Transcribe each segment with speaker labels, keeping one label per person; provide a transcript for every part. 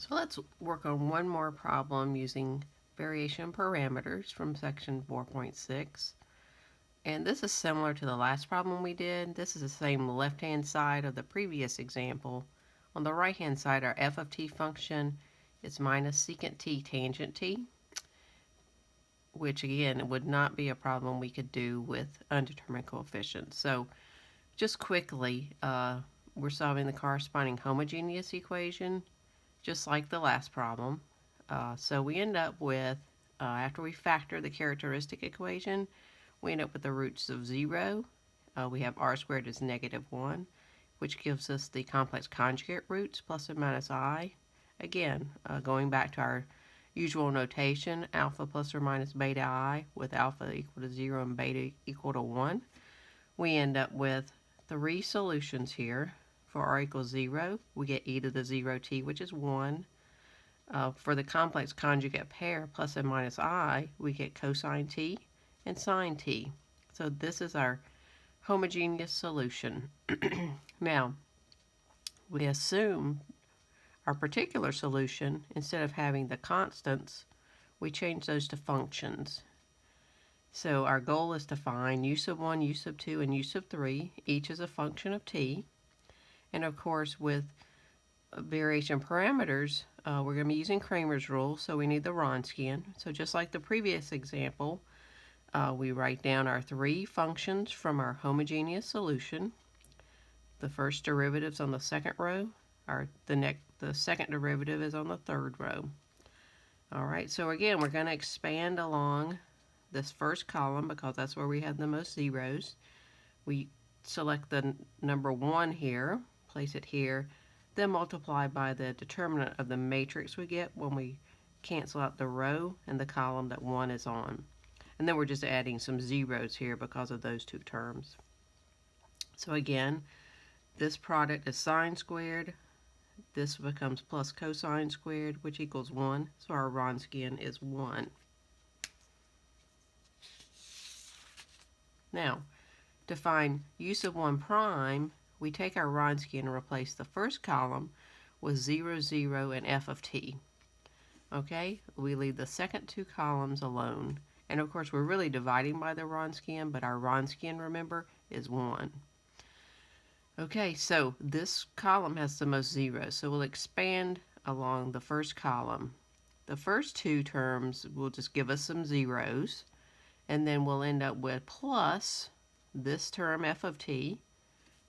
Speaker 1: So let's work on one more problem using variation parameters from section 4.6. And this is similar to the last problem we did. This is the same left-hand side of the previous example. On the right-hand side, our f of t function is minus secant t tangent t, which again would not be a problem we could do with undetermined coefficients. So just quickly, we're solving the corresponding homogeneous equation, just like the last problem. So we end up with, after we factor the characteristic equation, we end up with the roots of 0. We have r squared is -1, which gives us the complex conjugate roots, plus or minus I. Again, going back to our usual notation, alpha plus or minus beta I, with alpha equal to 0 and beta equal to 1. We end up with 3 solutions here. For r equals 0, we get e to the 0t, which is 1. For the complex conjugate pair, plus and minus I, we get cosine t and sine t. So this is our homogeneous solution. Now, we assume our particular solution, instead of having the constants, we change those to functions. So our goal is to find u sub 1, u sub 2, and u sub 3, each as a function of t. And of course, with variation parameters, we're going to be using Cramer's rule, so we need the Wronskian. So just like the previous example, we write down our 3 functions from our homogeneous solution. The first derivative's on the second row, the second derivative is on the third row. All right, so again, we're going to expand along this first column because that's where we have the most zeros. We select the number 1 here, place it here, then multiply by the determinant of the matrix we get when we cancel out the row and the column that 1 is on. And then we're just adding some zeros here because of those 2 terms. So again, this product is sine squared. This becomes plus cosine squared, which equals 1. So our Wronskian is 1. Now, to find u sub 1 prime, we take our Wronskian and replace the first column with 0, 0, and f of t. Okay, we leave the second 2 columns alone. And of course, we're really dividing by the Wronskian, but our Wronskian, remember, is 1. Okay, so this column has the most zeros, so we'll expand along the first column. The first 2 terms will just give us some zeros, and then we'll end up with plus this term f of t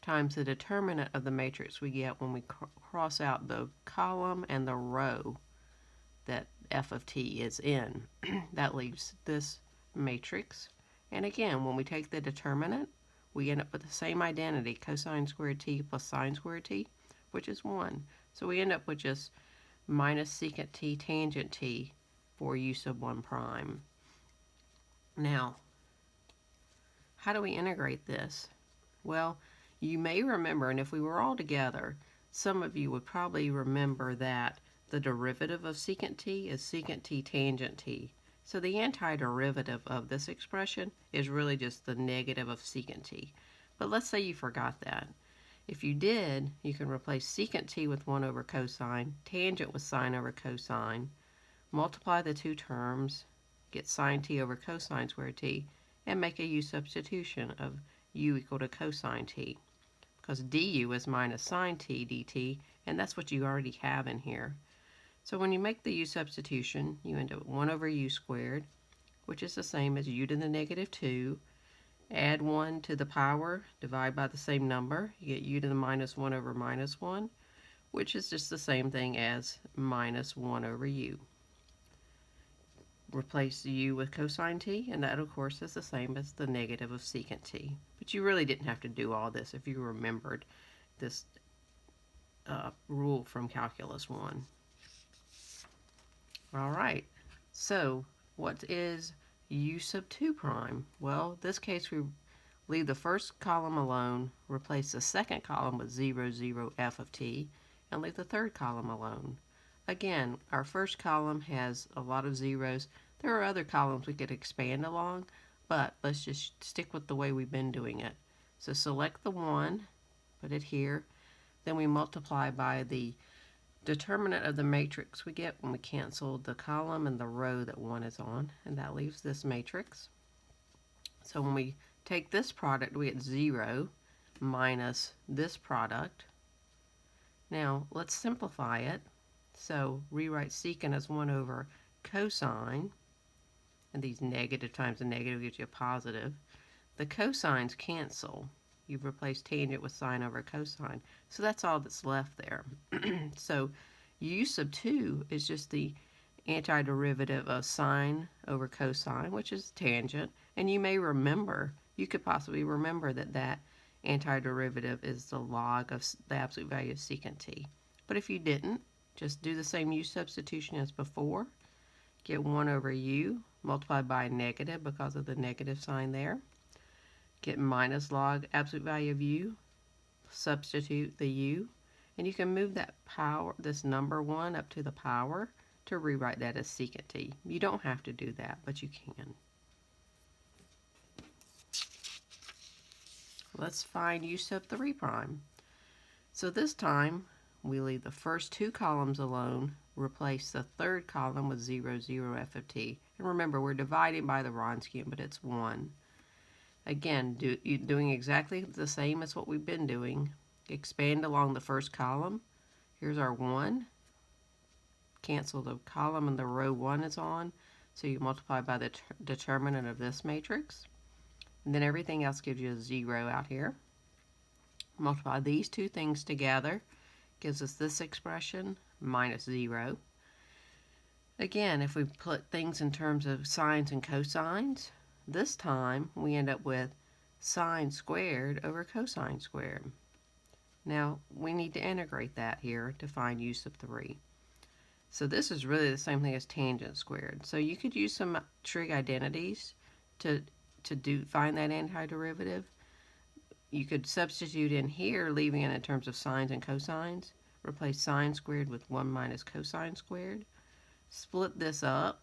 Speaker 1: times the determinant of the matrix we get when we cross out the column and the row that f of t is in. That leaves this matrix. And again, when we take the determinant, we end up with the same identity, cosine squared t plus sine squared t, which is 1. So we end up with just minus secant t tangent t for u sub 1 prime. Now, how do we integrate this? Well, you may remember, and if we were all together, some of you would probably remember that the derivative of secant t is secant t tangent t. So the antiderivative of this expression is really just the negative of secant t. But let's say you forgot that. If you did, you can replace secant t with 1 over cosine, tangent with sine over cosine, multiply the 2 terms, get sine t over cosine squared t, and make a u substitution of u equal to cosine t. Because du is minus sine t dt, and that's what you already have in here. So when you make the u substitution, you end up with 1 over u squared, which is the same as u to the negative 2. Add 1 to the power, divide by the same number. You get u to the minus 1 over minus 1, which is just the same thing as minus 1 over u. Replace u with cosine t, and that, of course, is the same as the negative of secant t. But you really didn't have to do all this if you remembered this rule from Calculus 1. All right, so what is u sub 2 prime? Well, in this case, we leave the first column alone, replace the second column with 0, 0, f of t, and leave the third column alone. Again, our first column has a lot of zeros. There are other columns we could expand along, but let's just stick with the way we've been doing it. So select the 1, put it here, then we multiply by the determinant of the matrix we get when we cancel the column and the row that 1 is on, and that leaves this matrix. So when we take this product, we get 0 minus this product. Now let's simplify it. So rewrite secant as 1 over cosine, and these negative times a negative gives you a positive. The cosines cancel. You've replaced tangent with sine over cosine. So that's all that's left there. So u sub 2 is just the antiderivative of sine over cosine, which is tangent. And you may remember, you could possibly remember that antiderivative is the log of the absolute value of secant t. But if you didn't, just do the same u substitution as before. Get 1 over u multiplied by a negative because of the negative sign there. Get minus log absolute value of u, substitute the u, and you can move that power, this number 1 up to the power to rewrite that as secant t. You don't have to do that, but you can. Let's find u sub 3 prime. So this time we leave the first 2 columns alone, replace the third column with 0, 0, f of t. And remember, we're dividing by the Wronskian, but it's 1. Again, doing exactly the same as what we've been doing. Expand along the first column. Here's our 1. Cancel the column and the row 1 is on, so you multiply by the determinant of this matrix. And then everything else gives you a 0 out here. Multiply these two things together, gives us this expression, minus 0. Again, if we put things in terms of sines and cosines, this time we end up with sine squared over cosine squared. Now we need to integrate that here to find u sub 3. So this is really the same thing as tangent squared. So you could use some trig identities to find that antiderivative. You could substitute in here, leaving it in terms of sines and cosines. Replace sine squared with 1 minus cosine squared. Split this up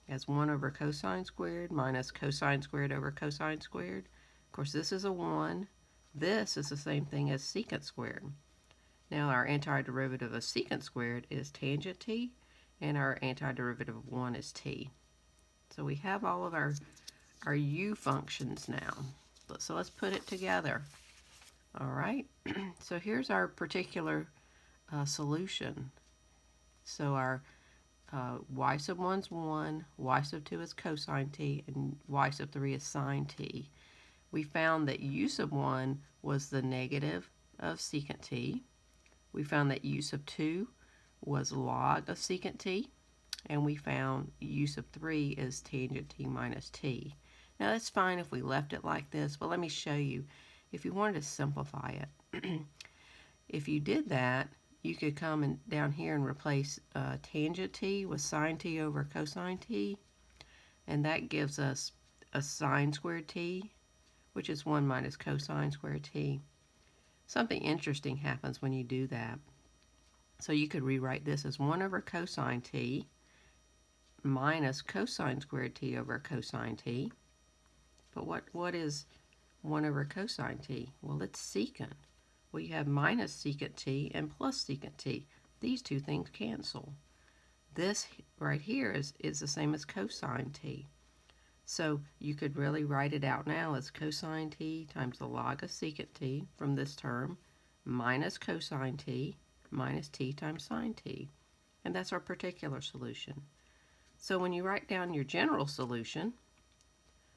Speaker 1: as 1 over cosine squared minus cosine squared over cosine squared. Of course, this is a 1. This is the same thing as secant squared. Now our antiderivative of secant squared is tangent t, and our antiderivative of 1 is t. So we have all of our u functions now. So let's put it together. All right, so here's our particular solution. So our y sub 1 is 1, y sub 2 is cosine t, and y sub 3 is sine t. We found that u sub 1 was the negative of secant t. We found that u sub 2 was log of secant t. And we found u sub 3 is tangent t minus t. Now that's fine if we left it like this, but let me show you. If you wanted to simplify it, if you did that, you could come down here and replace tangent t with sine t over cosine t, and that gives us a sine squared t, which is 1 minus cosine squared t. Something interesting happens when you do that. So you could rewrite this as 1 over cosine t minus cosine squared t over cosine t. But what is 1 over cosine t? Well, it's secant. Well, you have minus secant t and plus secant t. These two things cancel. This right here is the same as cosine t. So you could really write it out now as cosine t times the log of secant t from this term minus cosine t minus t times sine t. And that's our particular solution. So when you write down your general solution,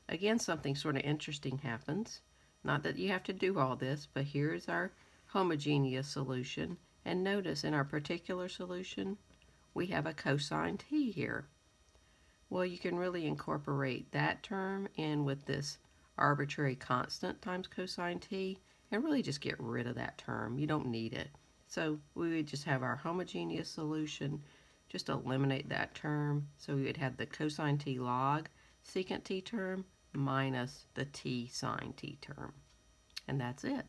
Speaker 1: again, something sort of interesting happens. Not that you have to do all this, but here's our homogeneous solution. And notice in our particular solution, we have a cosine t here. Well, you can really incorporate that term in with this arbitrary constant times cosine t and really just get rid of that term. You don't need it. So we would just have our homogeneous solution, just eliminate that term. So we would have the cosine t log secant t term minus the t sine t term. And that's it.